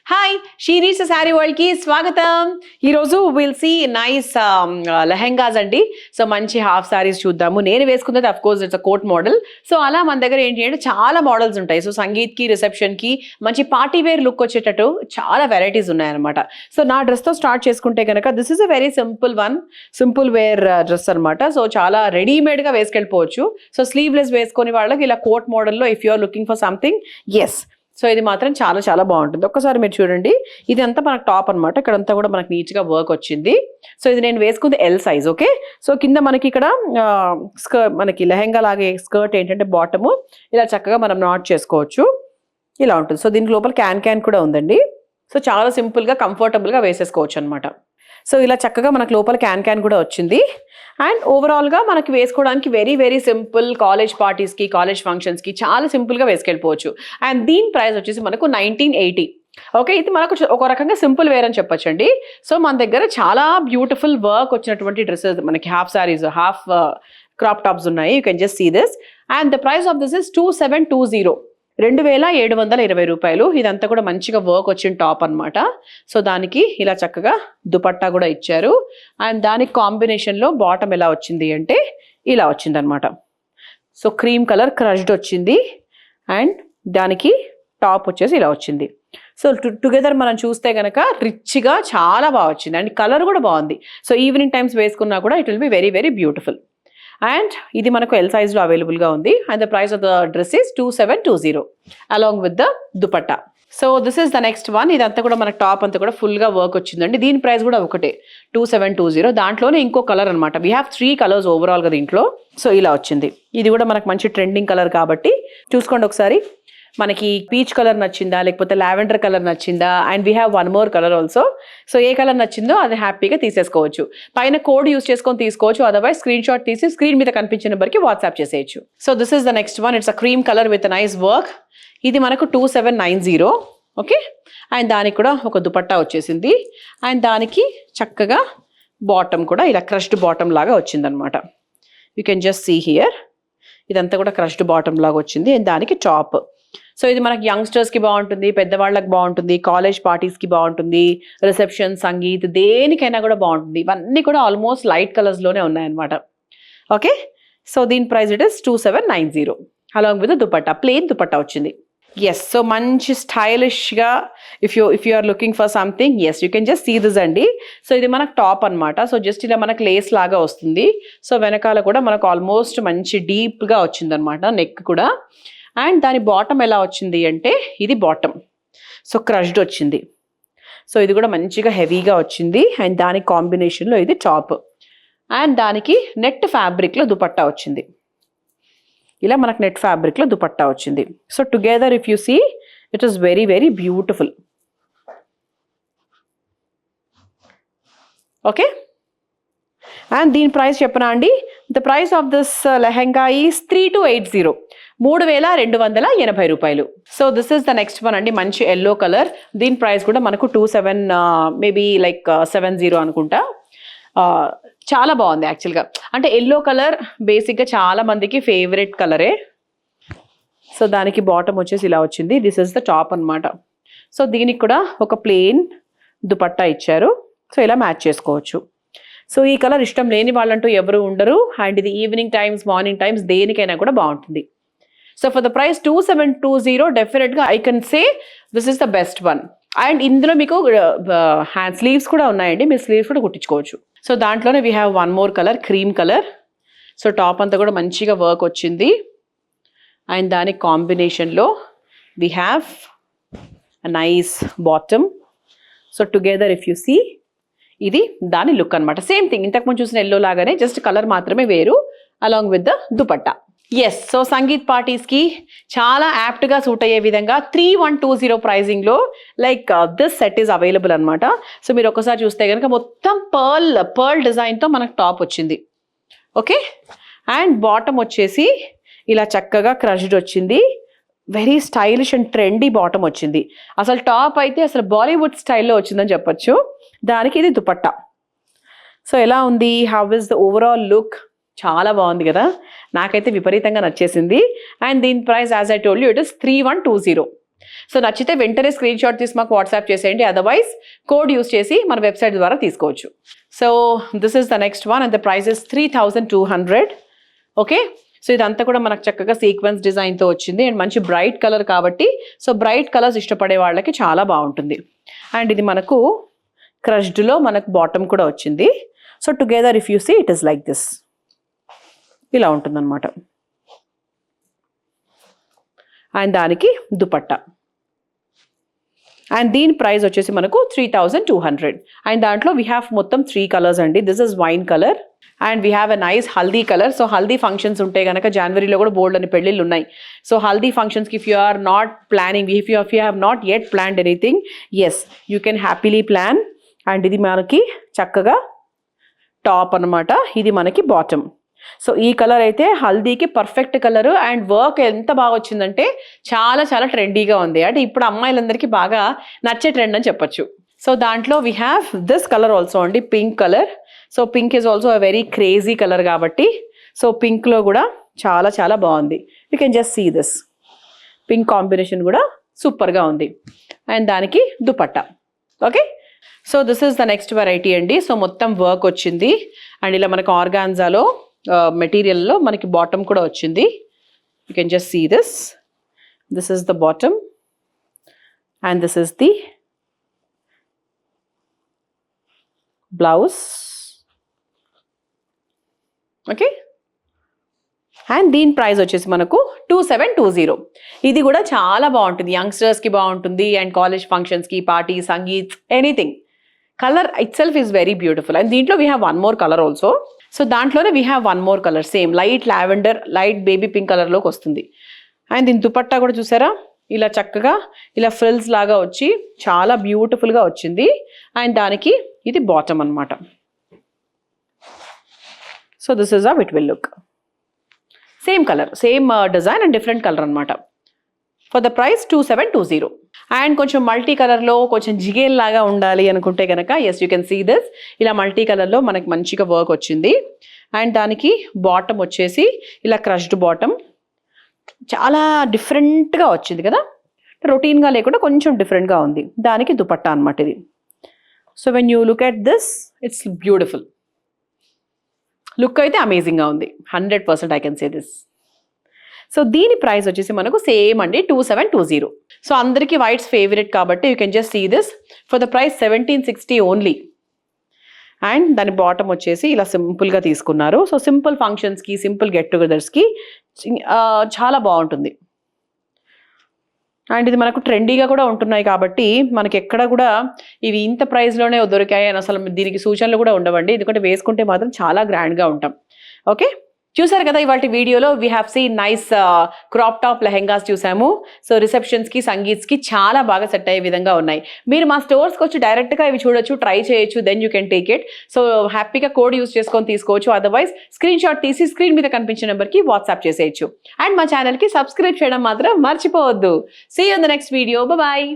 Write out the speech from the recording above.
Hi షీరీస్ sari world కి స్వాగతం. ఈరోజు విల్ సీ నైస్ లెహెంగాస్ అండి. సో మంచి హాఫ్ సారీస్ చూద్దాము. నేను వేసుకున్నది of course it's a coat model. So అలా మన దగ్గర ఏంటి అంటే చాలా మోడల్స్ ఉంటాయి. సో సంగీత్ కి, రిసెప్షన్ కి మంచి పార్టీ వేర్ లుక్ వచ్చేటట్టు చాలా వెరైటీస్ ఉన్నాయన్నమాట. సో నా డ్రెస్ తో స్టార్ట్ చేసుకుంటే కనుక this is a very simple wear dress అనమాట. సో చాలా రెడీమేడ్ గా వేసుకెళ్ళిపోవచ్చు. సో స్లీవ్లెస్ వేసుకొని వాళ్ళకి ఇలా కోట్ మోడల్లో if you are looking for something yes. So ఇది మాత్రం చాలా చాలా బాగుంటుంది. ఒక్కసారి మీరు చూడండి, ఇది అంతా మనకు టాప్ అనమాట. ఇక్కడంతా కూడా మనకు నీట్గా వర్క్ వచ్చింది. సో ఇది నేను వేసుకుంది ఎల్ సైజ్. ఓకే, సో కింద మనకి ఇక్కడ మనకి లెహెంగా లాగే స్కర్ట్ ఏంటంటే బాటము ఇలా చక్కగా మనం నాట్ చేసుకోవచ్చు. ఇలా ఉంటుంది. సో దీనికి లోపల క్యాన్ కూడా ఉందండి. సో చాలా సింపుల్గా కంఫర్టబుల్గా వేసేసుకోవచ్చు అనమాట. సో ఇలా చక్కగా మనకు లోపల క్యాన్ కూడా వచ్చింది. అండ్ ఓవరాల్గా మనకి వేసుకోవడానికి వెరీ వెరీ సింపుల్, కాలేజ్ పార్టీస్కి, కాలేజ్ ఫంక్షన్స్కి చాలా సింపుల్గా వేసుకెళ్ళిపోవచ్చు. అండ్ దీని ప్రైస్ వచ్చేసి మనకు 1980. ఓకే, ఇది మనకు ఒక రకంగా సింపుల్ వేర్ అని చెప్పొచ్చండి. సో మన దగ్గర చాలా బ్యూటిఫుల్ వర్క్ వచ్చినటువంటి డ్రెస్సెస్ మనకి half saris, half crop tops ఉన్నాయి. You can just see this. And the price of this is 2720, 2720 రూపాయలు. ఇదంతా కూడా మంచిగా వర్క్ వచ్చిన టాప్ అనమాట. సో దానికి ఇలా చక్కగా దుపట్టా కూడా ఇచ్చారు. అండ్ దానికి కాంబినేషన్లో బాటమ్ ఎలా వచ్చింది అంటే ఇలా వచ్చింది అనమాట. సో క్రీమ్ కలర్ క్రష్డ్ వచ్చింది. అండ్ దానికి టాప్ వచ్చేసి ఇలా వచ్చింది. సో టుగెదర్ మనం చూస్తే కనుక రిచ్గా చాలా బాగా వచ్చింది. అండ్ కలర్ కూడా బాగుంది. సో ఈవినింగ్ టైమ్స్ వేసుకున్నా కూడా it will be very very beautiful. And ఇది మనకు ఎల్ సైజ్లో అవైలబుల్గా ఉంది. And the price of the dress is 2720 along with the dupatta. So this is the next one. ఇదంతా కూడా మనకు టాప్ అంతా కూడా ఫుల్గా వర్క్ వచ్చిందండి. దీని ప్రైస్ కూడా ఒకటే 2720. దాంట్లోనే ఇంకో కలర్ అనమాట. వీ హ్యావ్ 3 కలర్స్ ఓవరాల్గా దీంట్లో. సో ఇలా వచ్చింది. ఇది కూడా మనకు మంచి ట్రెండింగ్ కలర్ కాబట్టి చూసుకోండి ఒకసారి. మనకి పీచ్ కలర్ నచ్చిందా, లేకపోతే లావెండర్ కలర్ నచ్చిందా, and we have one more colour also. So A colour నచ్చిందో అది హ్యాపీగా తీసేసుకోవచ్చు. పైన కోడ్ యూస్ చేసుకొని తీసుకోవచ్చు. అదర్వైజ్ స్క్రీన్ షాట్ తీసి స్క్రీన్ మీద కనిపించిన నెంబర్కి వాట్సాప్ చేసేయచ్చు. So this is the next one. It's a cream colour with nice work. ఇది మనకు 2790. ఓకే, అండ్ దానికి కూడా ఒక దుపట్టా వచ్చేసింది. అండ్ దానికి చక్కగా బాటమ్ కూడా ఇలా క్రష్డ్ బాటమ్ లాగా వచ్చిందనమాట. You can just see here. ఇదంతా కూడా క్రష్డ్ బాటమ్ లాగా వచ్చింది. అండ్ దానికి టాప్. సో ఇది మనకి యంగ్స్టర్స్కి బాగుంటుంది, పెద్దవాళ్ళకి బాగుంటుంది, కాలేజ్ పార్టీస్కి బాగుంటుంది, రిసెప్షన్, సంగీత్, దేనికైనా కూడా బాగుంటుంది. ఇవన్నీ కూడా ఆల్మోస్ట్ లైట్ కలర్స్లోనే ఉన్నాయన్నమాట. ఓకే, సో దీని price it is 2790 along with dupatta. Plain dupatta వచ్చింది. ఎస్, సో మంచి స్టైలిష్గా if you are looking for something yes you can just see this అండి. సో ఇది మనకు టాప్ అనమాట. సో జస్ట్ ఇలా మనకు లేస్ లాగా వస్తుంది. సో వెనకాల కూడా మనకు ఆల్మోస్ట్ మంచి డీప్గా వచ్చిందనమాట, నెక్ కూడా. అండ్ దాని బాటమ్ ఎలా వచ్చింది అంటే ఇది బాటమ్. సో క్రష్డ్ వచ్చింది. సో ఇది కూడా మంచిగా హెవీగా వచ్చింది. అండ్ దాని కాంబినేషన్లో ఇది టాప్. అండ్ దానికి నెట్ ఫ్యాబ్రిక్లో దుపట్టా వచ్చింది. ఇలా మనకు నెట్ ఫ్యాబ్రిక్లో దుపట్టా వచ్చింది. So together if you see it is very very beautiful. Okay, and దీని ప్రైస్ చెప్పనా అండి. The price of this lehenga is 3280, 3280 రూపాయలు. So this is the next one అండి. మంచి ఎల్లో కలర్. దీని ప్రైస్ కూడా మనకు 27 మేబీ లైక్ 70 అనుకుంటా. చాలా బాగుంది యాక్చువల్గా. అంటే ఎల్లో కలర్ బేసిక్గా చాలా మందికి ఫేవరెట్ కలరే. సో దానికి బాటమ్ వచ్చేసి ఇలా వచ్చింది. దిస్ ఇస్ ద టాప్ అనమాట. సో దీనికి కూడా ఒక ప్లెయిన్ దుపట్టా ఇచ్చారు. సో ఇలా మ్యాచ్ చేసుకోవచ్చు. సో ఈ కలర్ ఇష్టం లేని వాళ్ళంటూ ఎవరు ఉండరు. అండ్ ఇది ఈవినింగ్ టైమ్స్, మార్నింగ్ టైమ్స్ దేనికైనా కూడా బాగుంటుంది. సో ఫర్ ద ప్రైస్ 2720 డెఫినెట్గా I can say this is the best one. And ఇందులో మీకు హ్యాండ్ స్లీవ్స్ కూడా ఉన్నాయండి. మీరు స్లీవ్స్ కూడా కుట్టించుకోవచ్చు. సో దాంట్లోనే we have one more colour, cream colour. So top అంతా కూడా మంచిగా వర్క్ వచ్చింది. అండ్ దాని కాంబినేషన్లో we have a nice bottom. So together if you see ఇది దాని లుక్ అనమాట. సేమ్ థింగ్, ఇంతకుముందు చూసిన ఎల్లో లాగానే, జస్ట్ కలర్ మాత్రమే వేరు along with the dupatta. Yes, so sangeet పార్టీస్కి చాలా యాప్ట్గా సూట్ అయ్యే విధంగా 3120 ప్రైజింగ్లో like this set is available అనమాట. సో మీరు ఒకసారి చూస్తే కనుక మొత్తం పర్ల్ డిజైన్తో మనకు టాప్ వచ్చింది. ఓకే, అండ్ బాటమ్ వచ్చేసి ఇలా చక్కగా క్రష్డ్ వచ్చింది. Very stylish and trendy bottom వచ్చింది. అసలు టాప్ అయితే అసలు బాలీవుడ్ స్టైల్లో వచ్చిందని చెప్పొచ్చు. దానికి ఇది దుపట్టా. సో ఎలా ఉంది, how is the overall look? చాలా బాగుంది కదా, నాకైతే విపరీతంగా నచ్చేసింది. అండ్ దీని price as I told you it is 3120. So నచ్చితే వెంటనే స్క్రీన్ షాట్ తీసి మాకు వాట్సాప్ చేసేయండి, అదర్వైజ్ కోడ్ యూస్ చేసి మన వెబ్సైట్ ద్వారా తీసుకోవచ్చు. So this is the next one and the price is 3200. Okay, so ఇదంతా కూడా మనకు చక్కగా సీక్వెన్స్ డిజైన్తో వచ్చింది అండ్ మంచి బ్రైట్ కలర్ కాబట్టి సో బ్రైట్ కలర్స్ ఇష్టపడే వాళ్ళకి చాలా బాగుంటుంది. అండ్ ఇది మనకు క్రష్డ్లో మనకు బాటమ్ కూడా వచ్చింది. So together if you see it is like this, ఇలా ఉంటుందన్నమాట. అండ్ దానికి దుపట్టా అండ్ దీని ప్రైస్ వచ్చేసి మనకు 3200. అండ్ దాంట్లో వీ హ్యావ్ మొత్తం 3 కలర్స్ అండి. This is wine colour and we have a nice haldi colour. So haldi functions ఉంటే కనుక జనవరిలో కూడా బోల్డ్ అని పెళ్ళిళ్ళు ఉన్నాయి. సో హల్దీ ఫంక్షన్స్కి if you are not planning, if you have not yet planned anything, yes you can happily plan. And ఇది మనకి చక్కగా టాప్ అనమాట, ఇది మనకి బాటమ్. సో ఈ కలర్ అయితే హల్దీకి పర్ఫెక్ట్ కలర్ అండ్ వర్క్ ఎంత బాగా వచ్చిందంటే చాలా చాలా ట్రెండీగా ఉంది. అంటే ఇప్పుడు అమ్మాయిలందరికీ బాగా నచ్చే ట్రెండ్ అని చెప్పొచ్చు. సో దాంట్లో we have this colour also అండి, pink colour. So pink is also a very crazy colour కాబట్టి సో పింక్లో కూడా చాలా చాలా బాగుంది. You can just see this pink combination కూడా సూపర్గా ఉంది. అండ్ దానికి dupatta. Okay, so this is the next variety అండి. సో మొత్తం వర్క్ వచ్చింది అండ్ ఇలా మనకు ఆర్గాన్జాలో మెటీరియల్లో మనకి బాటమ్ కూడా వచ్చింది. You can just see this, this is the bottom and this is the blouse. Okay, and దీని ప్రైస్ వచ్చేసి మనకు 2720. ఇది కూడా చాలా బాగుంటుంది, యంగ్స్టర్స్కి బాగుంటుంది అండ్ కాలేజ్ ఫంక్షన్స్కి, party, sangeet, anything. Colour itself is very beautiful. And దీంట్లో we have one more colour also. So దాంట్లోనే we have one more colour, same light lavender, light baby pink కలర్లోకి వస్తుంది. అండ్ దీని దుపట్టా కూడా చూసారా, ఇలా చక్కగా ఇలా ఫ్రిల్స్ లాగా వచ్చి చాలా బ్యూటిఫుల్గా వచ్చింది. అండ్ దానికి ఇది బాటమ్ అనమాట. So this is how it will look. Same colour, same design and different colour అనమాట. For the price 2720. అండ్ కొంచెం మల్టీ కలర్లో కొంచెం జిగేల్ లాగా ఉండాలి అనుకుంటే కనుక yes you can see this. ఇలా మల్టీ కలర్లో మనకి మంచిగా వర్క్ వచ్చింది. అండ్ దానికి బాటమ్ వచ్చేసి ఇలా క్రష్డ్ బాటమ్, చాలా డిఫరెంట్గా వచ్చింది కదా, రొటీన్గా లేకుండా కొంచెం డిఫరెంట్గా ఉంది. దానికి దుపట్టా అనమాట ఇది. So when you look at this it's beautiful. Look అయితే అమేజింగ్గా ఉంది, 100% I can say this. So దీని ప్రైస్ వచ్చేసి మనకు సేమ్ అండి, 2720. సో అందరికీ వైట్స్ ఫేవరెట్ కాబట్టి you can just see this for the price 1760 only. And దాని బాటమ్ వచ్చేసి ఇలా సింపుల్గా తీసుకున్నారు. సో సింపుల్ ఫంక్షన్స్కి, సింపుల్ గెట్ టుగెదర్స్కి చాలా బాగుంటుంది. అండ్ ఇది మనకు ట్రెండీగా కూడా ఉంటున్నాయి కాబట్టి మనకి ఎక్కడ కూడా ఇవి ఇంత ప్రైస్లోనే దొరికాయి అని అసలు దీనికి సూచనలు కూడా ఉండవండి, ఎందుకంటే వేసుకుంటే మాత్రం చాలా గ్రాండ్గా ఉంటాం. ఓకే, చూసారు కదా ఇవాళ వీడియోలో we have seen nice crop top lehengas చూసాము. సో రిసెప్షన్స్కి, సంగీత్స్కి చాలా బాగా సెట్ అయ్యే విధంగా ఉన్నాయి. మీరు మా స్టోర్స్కి వచ్చి డైరెక్ట్గా ఇవి చూడొచ్చు, ట్రై చేయొచ్చు, then you can take it. So హ్యాపీగా కోడ్ యూస్ చేసుకొని తీసుకోవచ్చు, అదర్వైజ్ స్క్రీన్ షాట్ తీసి స్క్రీన్ మీద కనిపించిన నెంబర్కి వాట్సాప్ చేసేయచ్చు. అండ్ మా ఛానల్కి సబ్స్క్రైబ్ చేయడం మాత్రం మర్చిపోవద్దు. See you in the next video, bye.